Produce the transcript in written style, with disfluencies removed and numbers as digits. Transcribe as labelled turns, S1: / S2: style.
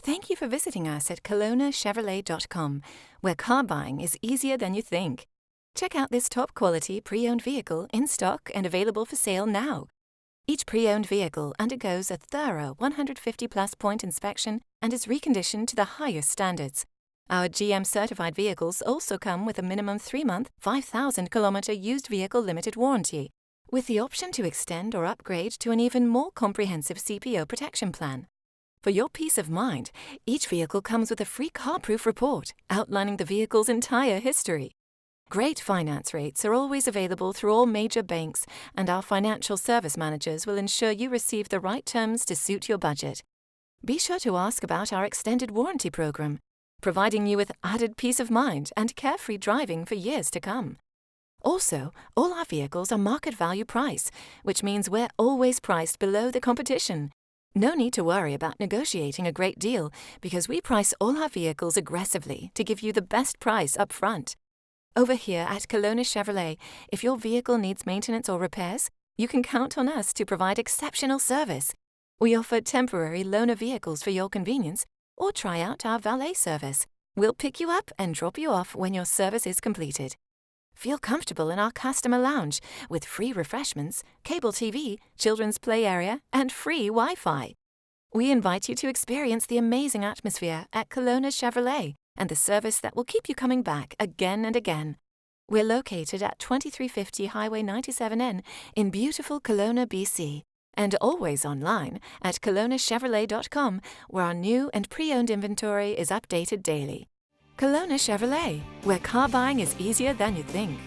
S1: Thank you for visiting us at KelownaChevrolet.com, where car buying is easier than you think. Check out this top-quality pre-owned vehicle in stock and available for sale now. Each pre-owned vehicle undergoes a thorough 150-plus point inspection and is reconditioned to the highest standards. Our GM-certified vehicles also come with a minimum 3-month, 5,000-kilometer used vehicle limited warranty, with the option to extend or upgrade to an even more comprehensive CPO protection plan. For your peace of mind, each vehicle comes with a free CarProof report outlining the vehicle's entire history. Great finance rates are always available through all major banks, and our financial service managers will ensure you receive the right terms to suit your budget. Be sure to ask about our extended warranty program, providing you with added peace of mind and carefree driving for years to come. Also, all our vehicles are market value price, which means we're always priced below the competition. No need to worry about negotiating a great deal, because we price all our vehicles aggressively to give you the best price up front. Over here at Kelowna Chevrolet, if your vehicle needs maintenance or repairs, you can count on us to provide exceptional service. We offer temporary loaner vehicles for your convenience, or try out our valet service. We'll pick you up and drop you off when your service is completed. Feel comfortable in our customer lounge with free refreshments, cable TV, children's play area, and free Wi-Fi. We invite you to experience the amazing atmosphere at Kelowna Chevrolet and the service that will keep you coming back again and again. We're located at 2350 Highway 97N in beautiful Kelowna, BC, and always online at KelownaChevrolet.com, where our new and pre-owned inventory is updated daily. Kelowna Chevrolet, where car buying is easier than you think.